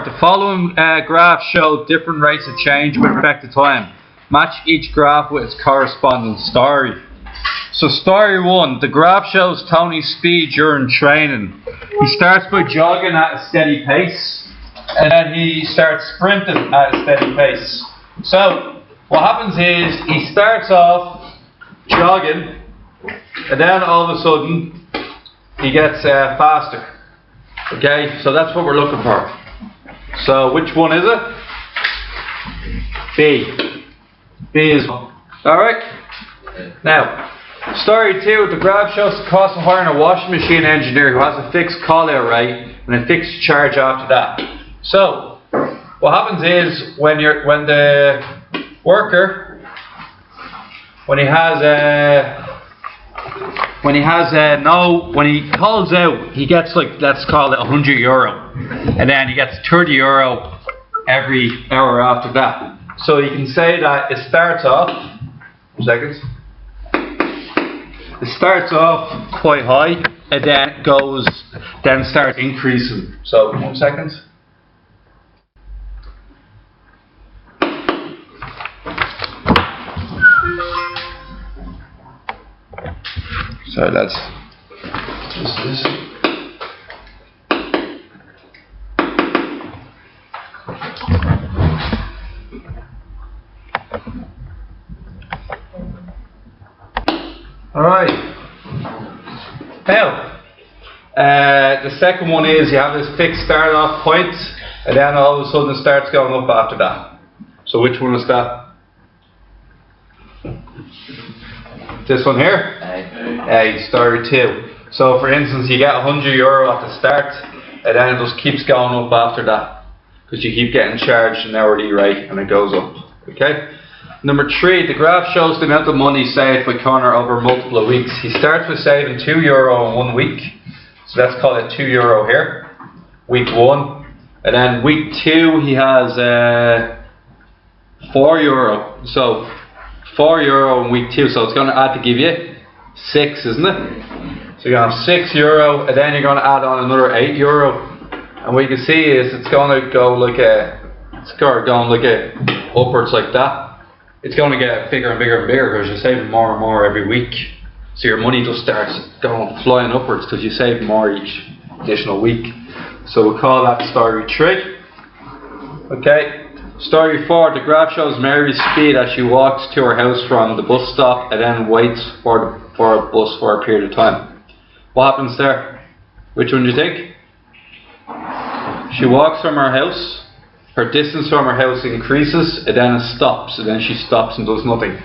The following graphs show different rates of change with respect to time. Match each graph with its corresponding story. So story 1, the graph shows Tony's speed during training. He starts by jogging at a steady pace, and then he starts sprinting at a steady pace. So what happens is he starts off jogging, and then all of a sudden he gets faster. Okay, so that's what we're looking for. So which one is it? B. B is alright. Now, story 2, the graph shows the cost of hiring a washing machine engineer who has a fixed call out rate and a fixed charge after that. So what happens is when the worker when he calls out, he gets, like, let's call it €100, and then he gets €30 every hour after that. So you can say that it starts off, it starts off quite high, and then starts increasing. So 1 second. Sorry, lads. This is. Alright. Now, the second one is you have this fixed start off point, and then all of a sudden it starts going up after that. So which one is that? This one here? Story 2. So for instance, you get €100 at the start, and then it just keeps going up after that, because you keep getting charged an hourly rate and it goes up. Okay? Number 3, the graph shows the amount of money saved by Connor over multiple weeks. He starts with saving €2 in 1 week, so let's call it €2 here, week 1, and then week 2 he has €4. So €4 in week 2, so it's going to add to give you 6, isn't it? So you're going to have €6, and then you're going to add on another €8. And what you can see is it's going to go like upwards like that. It's going to get bigger and bigger and bigger because you're saving more and more every week. So your money just starts flying upwards because you save more each additional week. So we'll call that story 3. Okay. Story 4, the graph shows Mary's speed as she walks to her house from the bus stop and then waits for a bus for a period of time. What happens there? Which one do you think? She walks from her house, her distance from her house increases, and then it stops, and then she stops and does nothing.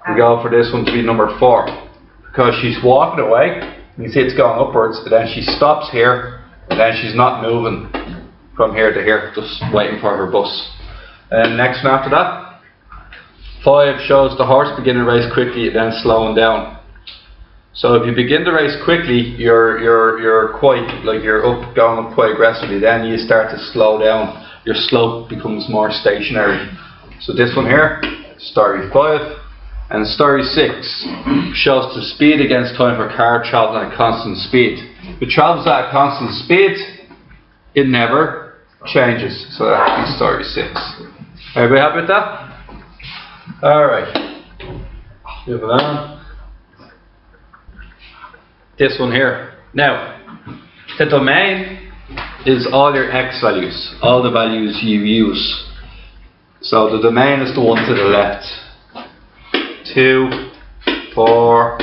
We go for this one to be number 4. Because she's walking away, you can see it's going upwards, and then she stops here, and then she's not moving from here to here, just waiting for her bus. And next one after that, 5 shows the horse begin to race quickly and then slowing down. So if you begin to race quickly, you're quite, like, you're going up quite aggressively. Then you start to slow down. Your slope becomes more stationary. So this one here, story 5, and story 6 shows the speed against time for a car traveling at a constant speed. If it travels at a constant speed, it never changes. So that's story 6. Everybody happy with that? Alright. Move on. This one here. Now, the domain is all your x values, all the values you use. So the domain is the one to the left. 2, 4,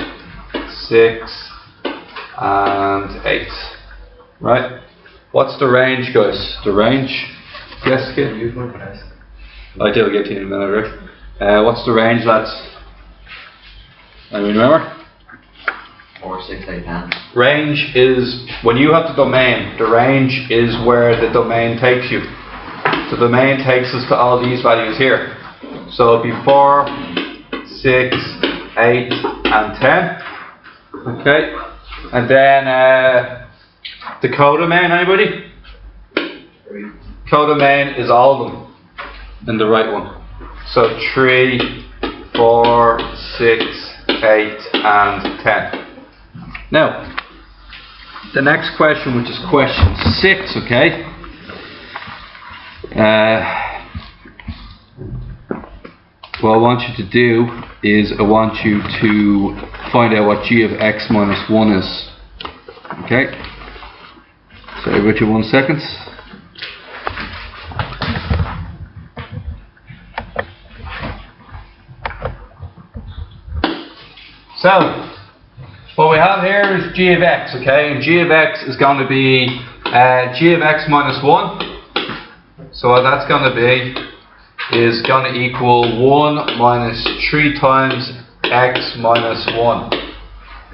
6, and 8. Right? What's the range, guys? The range? Yes, kid? I do get to you in a minute, right? What's the range, lads? Anyone remember? 4, 6, 8, 10. Range is, when you have the domain, the range is where the domain takes you. The domain takes us to all these values here. So it'll be 4, 6, 8, and 10. Okay? And then the codomain, anybody? Codomain is all of them in the right one. So 3, 4, 6, 8, and 10. Now, the next question, which is question 6, okay? What I want you to do is I want you to find out what g of x minus 1 is. Okay? So I'll give you 1 second. So, what we have here is g of x, okay? And g of x is going to be g of x minus 1. So what that's going to be is going to equal 1 minus 3 times x minus 1.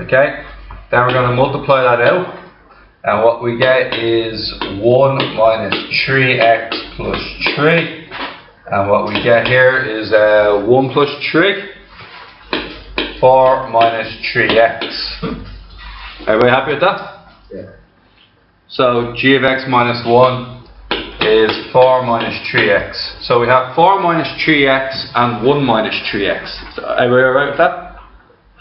Okay? Then we're going to multiply that out. And what we get is 1 minus 3x plus 3. And what we get here is 1 plus 3. 4 minus 3x. Everybody happy with that? Yeah. So g of x minus 1 is 4 minus 3x. So we have 4 minus 3x and 1 minus 3x. So everybody alright with that?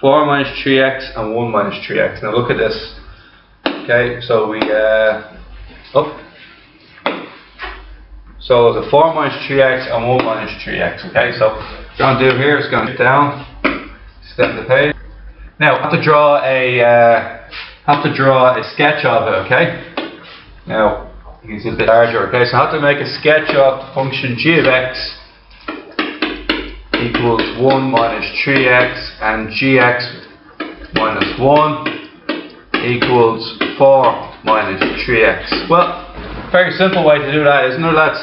4 minus 3x and 1 minus 3x. Now look at this. Okay, so we up. So the 4 minus 3x and 1 minus 3x. Okay, so what we're going to do here is going to down, step the page. Now I have to draw a sketch of it. Okay. Now you can see it's a bit larger. Okay, so I have to make a sketch of the function g of x equals 1 minus 3x and gx minus 1 equals 4 minus 3x. Well, very simple way to do that, isn't it, lads?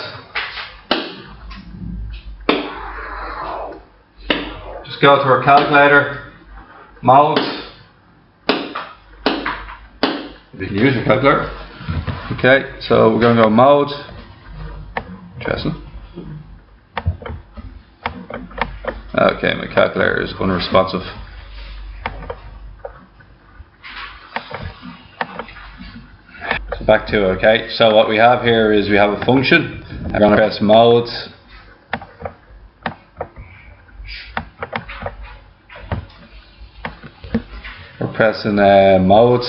Just go to our calculator, mode. You can use your calculator. Okay, so we're going to go mode. Interesting. Okay, my calculator is unresponsive. So back to it, okay. So what we have here is we have a function. I'm going to press mode. We're pressing mode.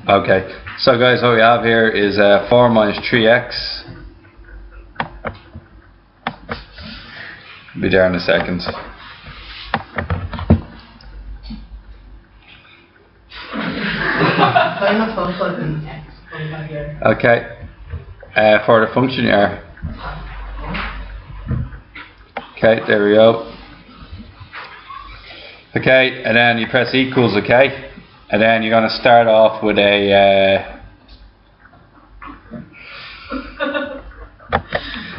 Okay, so guys, what we have here is 4 minus 3x. Be there in a second. Okay, for the function here. Okay, there we go. Okay, and then you press equals, okay? And then you're going to start off with a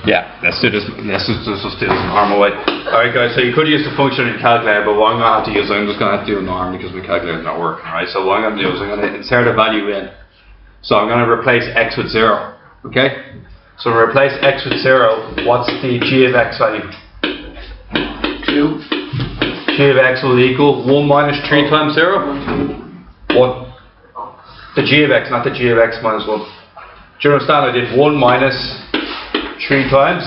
yeah, let's do this. Let's just do this the normal way. Alright guys, so you could use the function in calculator, but what I'm going to have to use, I'm just going to have to do a norm because my calculator is not working. Alright, so what I'm going to do is I'm going to insert a value in. So I'm going to replace x with 0. Okay? So to replace x with 0, what's the g of x value? 2. G of x will equal 1 minus 3 times 0? 1. The g of x, not the g of x minus 1. Do you understand? I did 1 minus 3 times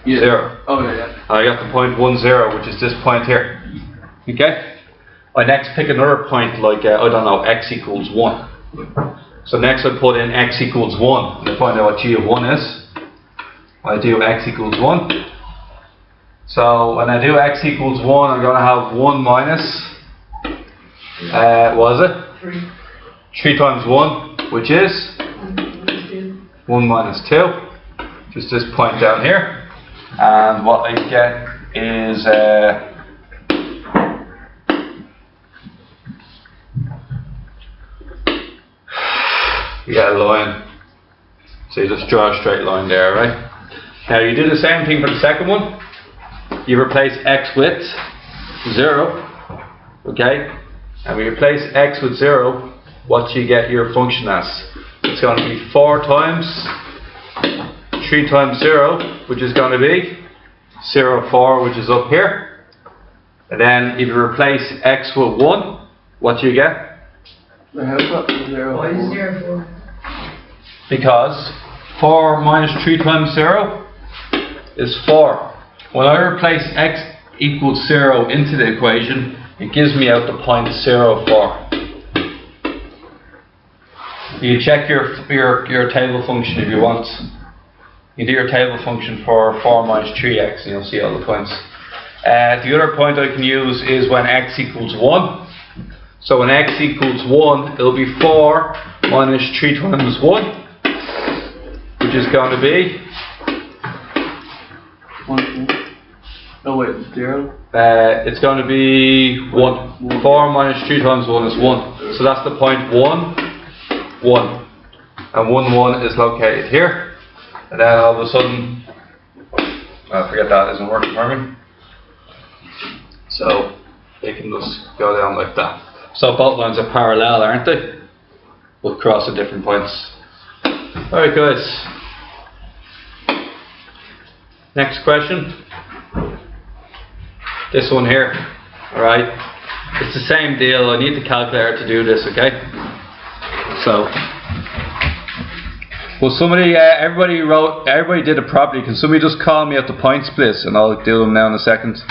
0. Oh yeah. I got the point 1, 0, which is this point here. Okay? I next pick another point like, I don't know, x equals 1. So next I put in x equals 1. And I find out what g of 1 is. I do x equals 1. So when I do x equals 1, I'm going to have 1 minus, what is it? 3 times 1, which is 1 minus 2. Just this point down here. And what I get is you get a line. So you just draw a straight line there, right? Now you do the same thing for the second one. You replace x with 0. Okay? And we replace x with 0, what you get your function as? It's going to be 4 times 3 times 0, which is going to be 0, 4, which is up here. And then if you replace x with 1, what do you get? Why is 0, 4? Because 4 minus 3 times 0 is 4. When I replace x equals 0 into the equation, it gives me out the point 0, 4. You check your table function if you want. You do your table function for 4 minus 3x and you'll see all the points. The other point I can use is when x equals 1. So when x equals 1, it'll be 4 minus 3 times 1, which is going to be 1. No wait, 0. it's going to be 1. 4 minus 3 times 1 is 1. So that's the point 1, 1. And 1, 1 is located here. And then all of a sudden, forget that isn't working for me. So they can just go down like that. So both lines are parallel, aren't they? But cross at different points. Alright guys. Next question. This one here. Alright. It's the same deal. I need the calculator to do this, okay? So well, somebody, everybody did it properly. Can somebody just call me at the points, please, and I'll do them now in a second.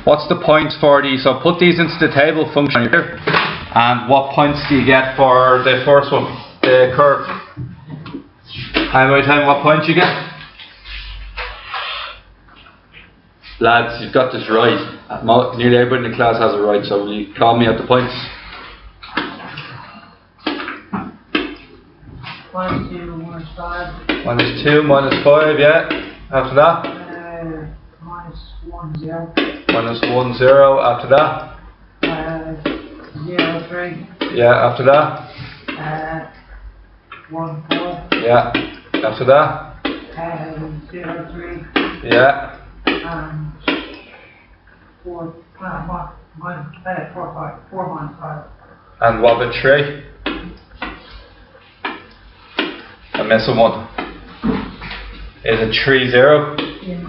What's the points for these? So put these into the table function here. And what points do you get for the first one, the curve? Anybody tell me what points you get? Lads, you've got this right. Nearly everybody in the class has it right, so will you call me at the points? -2, -5. -2, -5, yeah. After that? -1, 0. -1, 0. After that? 0, 3. Yeah. After that? 1, 4. Yeah. After that? 0, 3. Yeah. And 4, 5. 4 minus 5. And what about 3? I'm missing one. Is it 3, 0? Yeah.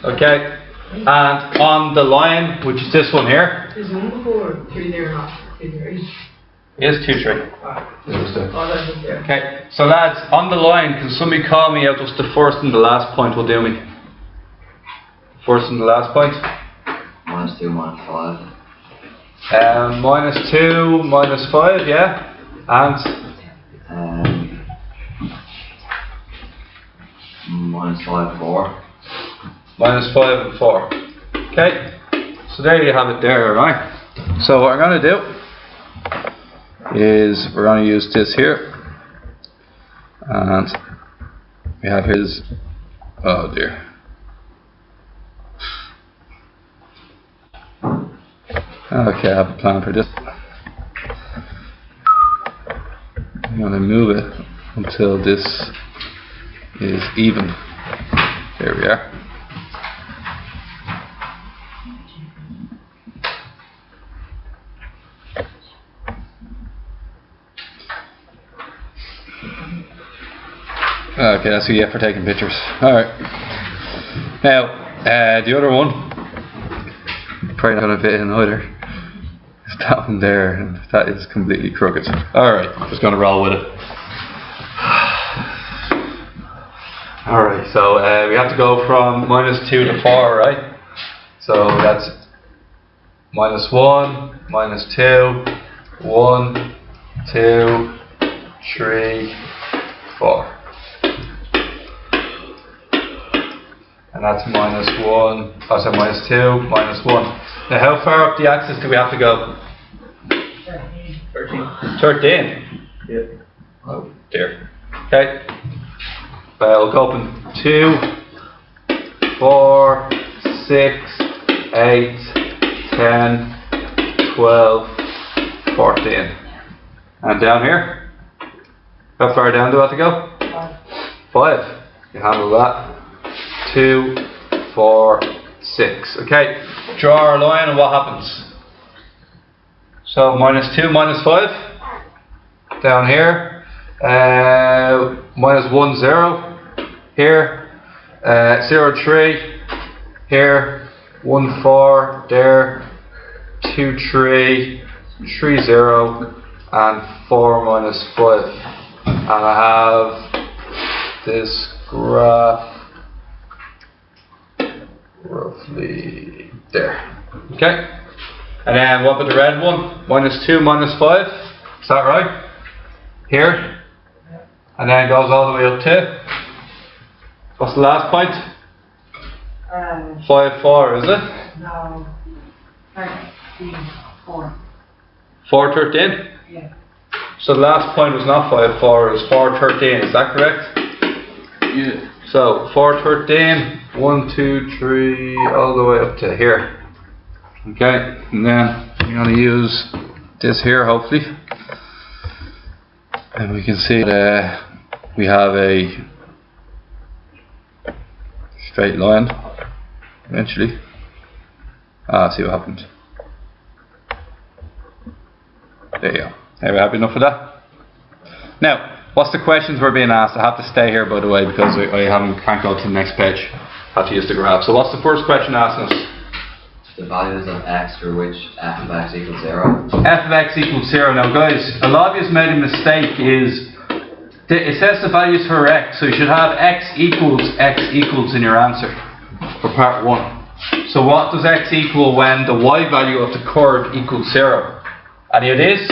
Okay. And on the line, which is this one here, Is 1 before 3 there, not 3 there? is 2, 3. Oh, that's just there. Okay. So lads, on the line, can somebody call me out just the first and the last point will do me? First and the last point. -2, -5. -2, -5, yeah. And -5, 4. -5 and 4. Okay. So there you have it there, alright? So what I'm going to do is we're going to use this here. And we have his, oh dear. Okay, I have a plan for this. I'm going to move it until this is even. There we are. Okay, that's what you get for taking pictures. Alright. Now, the other one, probably not going to fit in either. It's that one there, and that is completely crooked. Alright, just going to roll with it. Alright, so we have to go from -2 to 4, right? So that's -1, -2, 1, 2, 3, 4. And that's -1, oh so -2, -1. Now how far up the axis do we have to go? 13. 13? Yeah. Oh dear. Okay. We'll go open 2, 4, 6, 8, 10, 12, 14. And down here? How far down do I have to go? 5. You handle that. 2, 4, 6. Okay, draw our line and what happens? So -2, -5. Down here. -1, 0. Here. 0, 3. Here. 1, 4. There. 2, 3. 3, 0. And 4, -5. And I have this graph roughly there. Okay. And then what about the red one? -2, -5. Is that right? here, and then goes all the way up to, what's the last point? 5, 4, is it? No, 13, 4. 4, 13? Yeah. So the last point was not 5, 4, it was 4, 13, is that correct? Yeah. So 4, 13, 1, 2, 3, all the way up to here. Okay, and then I'm going to use this here hopefully. And we can see that we have a straight line eventually. See what happens. There you go. Are we happy enough for that? Now, what's the questions we're being asked? I have to stay here by the way because can't go to the next page. I have to use the graph. So what's the first question asking us? The values of x for which f of x equals 0. F of x equals 0. Now guys, a lot of you made a mistake is, it says the values for x, so you should have x equals in your answer for part 1. So what does x equal when the y value of the curve equals 0? Any of these?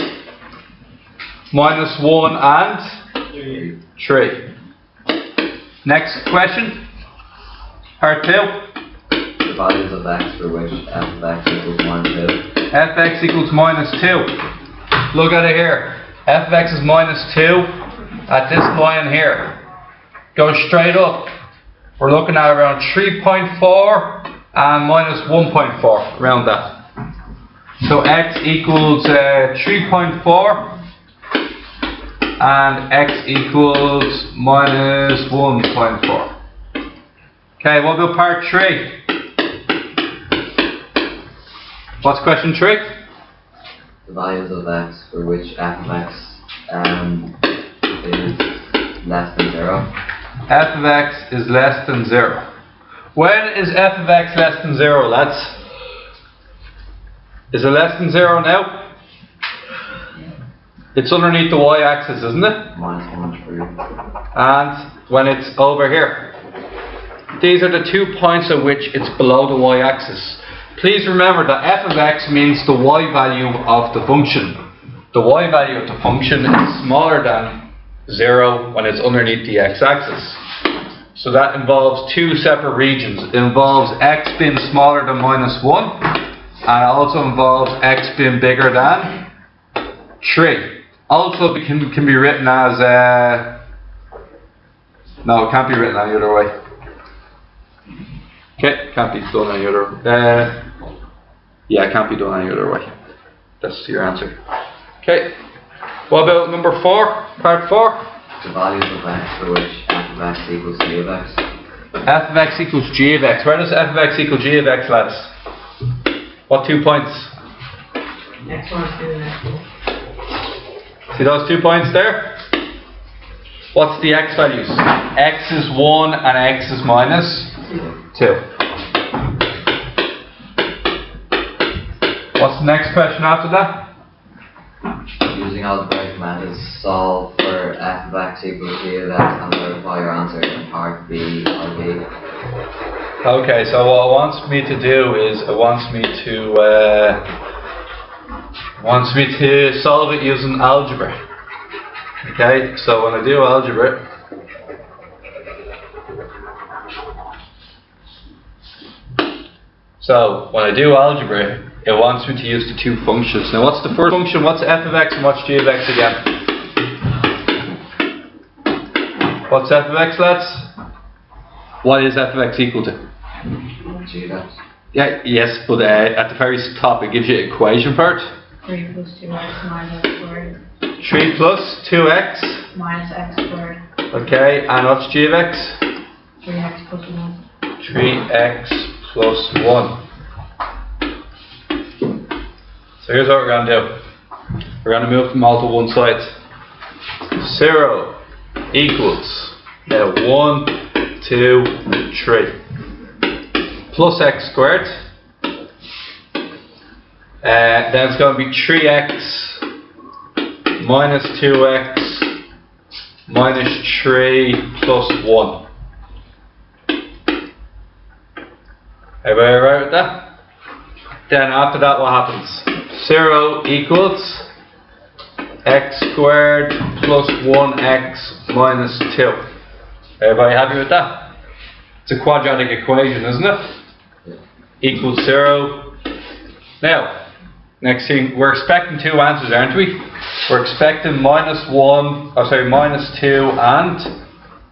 Minus 1 and 3. Next question. Part 2. The values of x for which f of x equals minus 2. F of x equals minus 2. Look at it here. F of x is minus 2 at this line here. Go straight up. We're looking at around 3.4 and minus 1.4, around that. So x equals 3.4 and x equals minus 1.4. Okay, what about part 3? What's question 3? The values of x for which f of x is less than 0. F of x is less than 0. When is f of x less than 0, lads? Is it less than 0 now? It's underneath the y-axis, isn't it? Minus 1, 3. And when it's over here. These are the 2 points at which it's below the y-axis. Please remember that f of x means the y value of the function. The y value of the function is smaller than 0 when it's underneath the x-axis. So that involves 2 separate regions. It involves x being smaller than minus 1, and it also involves x being bigger than 3. Also it can be written as no, it can't be written any other way. Okay, can't be done any other yeah, it can't be done any other way. That's your answer. Okay. What about number 4? Part 4? The values of x for which f of x equals g of x. F of x equals g of x. Where does f of x equal g of x, lads? What 2 points? Next one is the next one. See those 2 points there? What's the x values? X is 1 and x is minus 2. What's the next question after that? Using algebraic methods, solve for f of x equals g of x and verify your answer in part B or B. Okay, so what it wants me to do is it wants me to solve it using algebra. Okay, so when I do algebra, it wants me to use the 2 functions. Now what's the first function? What's f of x and what's g of x again? What's f of x, lads? What is f of x equal to? G of x. Yeah, yes, but at the very top it gives you an equation for it. 3 plus 2x minus x squared 3 plus 2x. minus x squared. Okay, and what's g of x? 3x plus 1. 3x plus 1. So here's what we're going to do. We're going to move them all to one side. 0 equals, now 1, 2, 3. Plus x squared. Then it's going to be 3x minus 2x minus 3 plus 1. Everybody alright with that? Then after that what happens? 0 equals x squared plus 1x minus 2. Everybody happy with that? It's a quadratic equation, isn't it? Equals 0. Now, next thing, we're expecting two answers, aren't we? We're expecting minus 2 and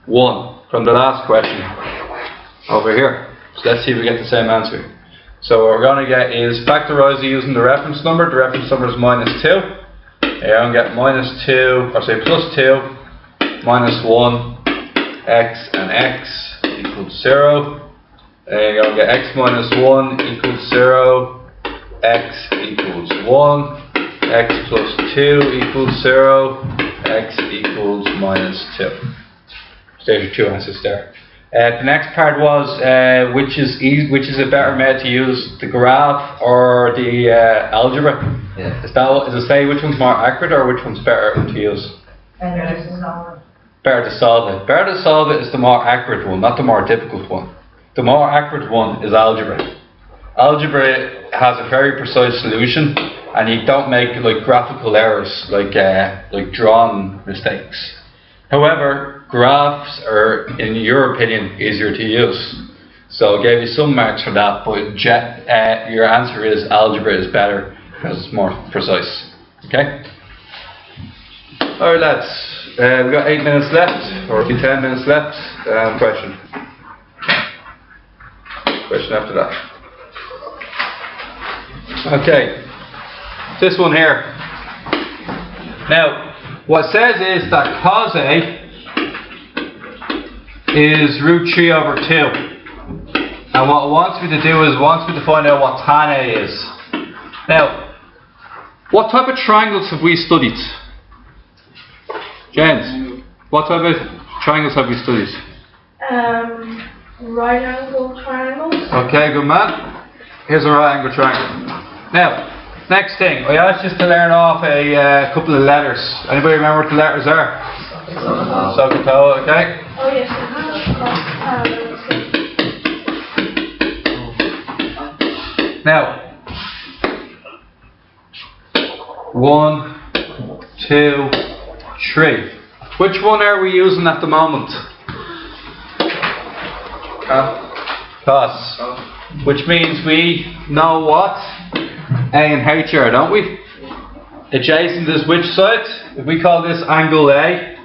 1 from the last question over here. So let's see if we get the same answer. So what we're going to get is factorize using the reference number. The reference number is minus 2. You're going to get plus 2 minus 1 x and x equals 0. And you're going to get x minus 1 equals 0. X equals 1. X plus 2 equals 0. X equals minus 2. So there's your two answers there. The next part was which is a better method to use, the graph or the algebra? Yeah. Does it say which one's more accurate or which one's better to use? Better to solve it. Better to solve it is the more accurate one, not the more difficult one. The more accurate one is algebra. Algebra has a very precise solution, and you don't make like graphical errors, like drawn mistakes. However, graphs are, in your opinion, easier to use. So I gave you some marks for that, but your answer is algebra is better because it's more precise. Okay? Alright lads, we've got 8 minutes left, or 10 minutes left. Question. Question after that. Okay, this one here. Now, what it says is that cos A is root 3 over 2. And what it wants me to do is it wants me to find out what tan A is. Now, what type of triangles have we studied? James, what type of triangles have we studied? Right angle triangles. Okay, good man. Here's a right angle triangle. Now, next thing, I asked you to learn off a couple of letters. Anybody remember what the letters are? Sokoto, okay? Oh yes, Now, 1, 2, 3. Which one are we using at the moment? Cos. Which means we know what A and H are, don't we? Adjacent is which side? If we call this angle A,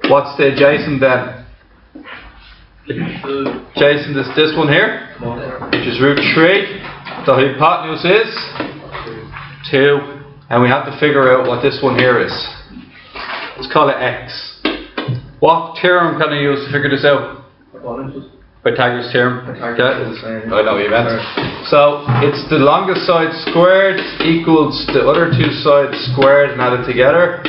what's the adjacent then? Adjacent is this one here, which is root 3. The hypotenuse is 2. And we have to figure out what this one here is. Let's call it X. What theorem can I use to figure this out? Pythagoras theorem. Okay. I know what you meant. So it's the longest side squared equals the other two sides squared and added together.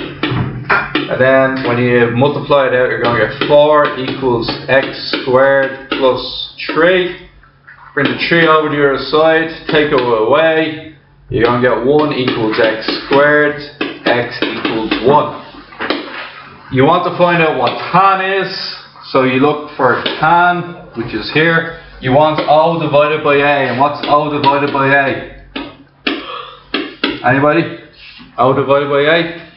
And then when you multiply it out, you're going to get 4 equals x squared plus 3. Bring the 3 over to the other side, take it away. You're going to get 1 equals x squared, x equals 1. You want to find out what tan is, so you look for tan, which is here. You want O divided by A, and what's O divided by A? Anybody? O divided by A?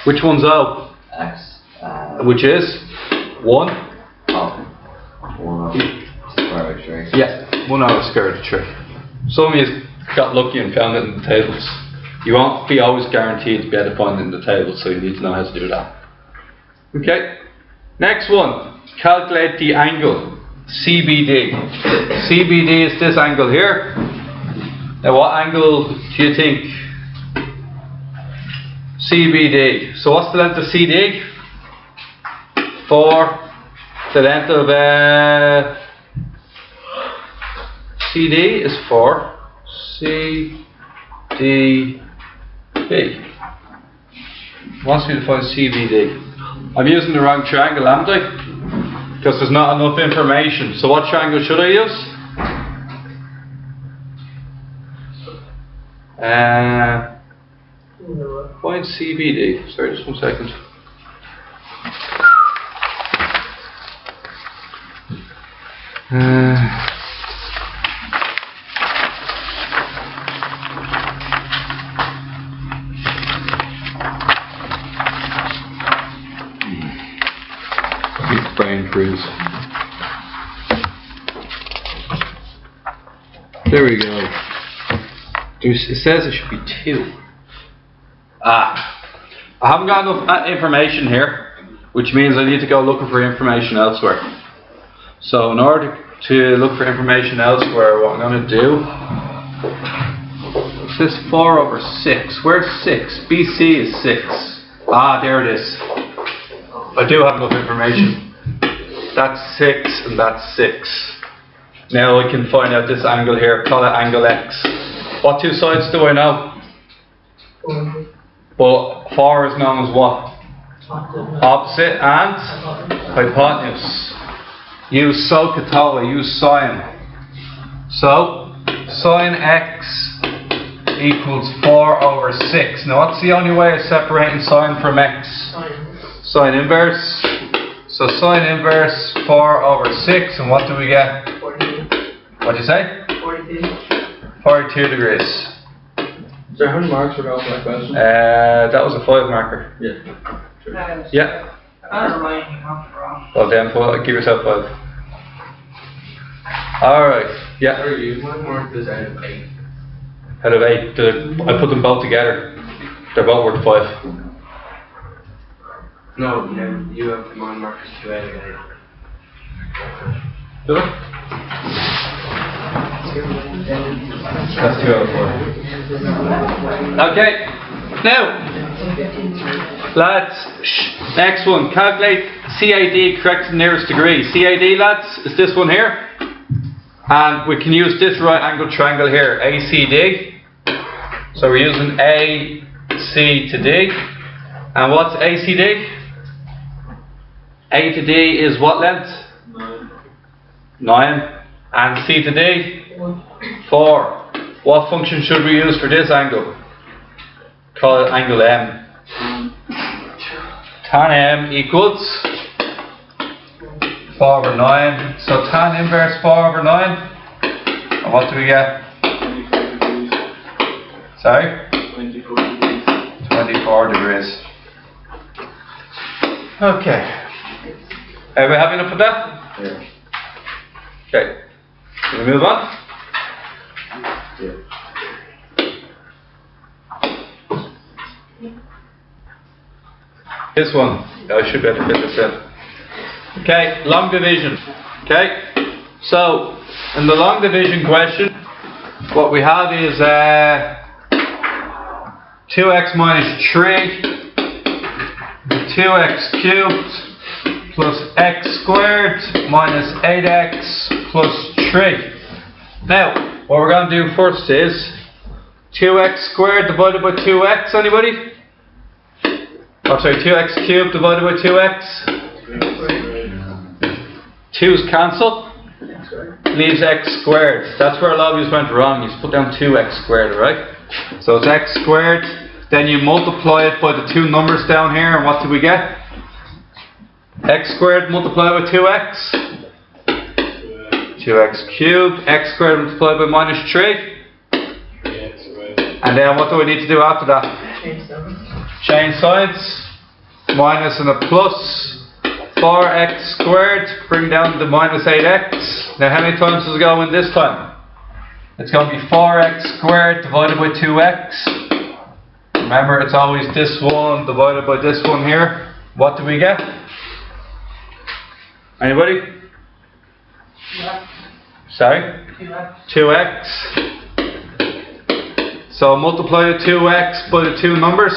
Which one's O? X. Which is? 1? Oh. 1 square root 3. Yeah, 1 over square root of 3. Some of you got lucky and found it in the tables. You won't be always guaranteed to be able to find it in the table, so you need to know how to do that. Okay, next one. Calculate the angle CBD. CBD is this angle here. Now what angle do you think? CBD. So what's the length of CD? 4. The length of CD is 4. CDB. Wants me to find CBD. I'm using the wrong triangle, haven't I? Because there's not enough information. So what triangle should I use? Find CBD. Sorry, just 1 second. increase. There we go. It says it should be 2. I haven't got enough information here, which means I need to go looking for information elsewhere. So in order to look for information elsewhere, what I'm going to do, it says 4 over 6. Where's 6? BC is 6. There it is. I do have enough information. That's 6 and that's 6. Now I can find out this angle here, call it angle X. What 2 sides do I know? Well, 4 is known as what? Opposite and hypotenuse. Use SOHCAHTOA, use sine. So, sine X equals 4 over 6. Now what's the only way of separating sine from X? Sine inverse. So sine inverse 4 over 6, and what do we get? 42. What'd you say? 42. 42 degrees. So how many marks were off that question? That was a 5 marker. Yeah. Yeah. That's lying wrong. Well then, give yourself 5. Alright, yeah. Sorry, one mark is out of 8. Out of 8. I put them both together. They're both worth 5. No, you have one mark is 2 out of 8. Do it? That's 2 out of 4. Okay, now, lads, next one. Calculate CAD, correct to nearest degree. CAD, lads, is this one here. And we can use this right angle triangle here, ACD. So we're using AC to D. And what's ACD? A to D is what length? 9. And C to D? 4. What function should we use for this angle? Call it angle M. Tan M equals 4 over 9. So tan inverse 4 over 9. And what do we get? Sorry? 24 degrees. Okay. Are we happy enough with that? Yeah. Okay. Can we move on? Yeah. This one, I should be able to fit this in. Okay, long division. Okay, so in the long division question, what we have is 2x minus 3, 2x cubed plus x squared minus 8x plus 3. Now, what we're going to do first is 2x squared divided by 2x, anybody? Oh, sorry, 2x cubed divided by 2x. 2's cancel. Leaves x squared. That's where a lot of you went wrong. You just put down 2x squared, right? So it's x squared. Then you multiply it by the 2 numbers down here, and what do we get? X squared multiplied by 2x. 2x cubed. X squared multiplied by minus 3. And then what do we need to do after that? Change signs. Minus and a plus. 4x squared. Bring down the minus 8x. Now how many times does it go in this time? It's going to be 4x squared divided by 2x. Remember, it's always this one divided by this one here. What do we get? Anybody? Sorry? 2x. So multiply the 2x by the 2 numbers.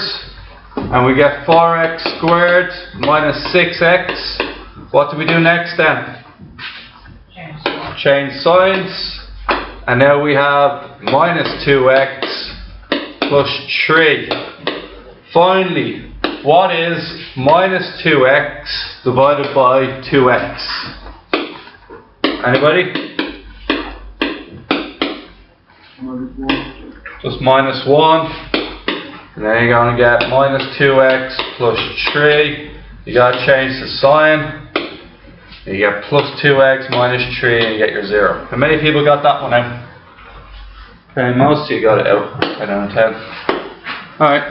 And we get 4x squared minus 6x. What do we do next then? Change signs. And now we have minus 2x plus 3. Finally, what is minus 2x divided by 2x? Anybody? Just minus 1. And then you're going to get minus 2x plus 3. You got to change the sign. You get plus 2x minus 3 and you get your 0. How many people got that one out? Okay, most of you got it out. 10 out of 10. Alright.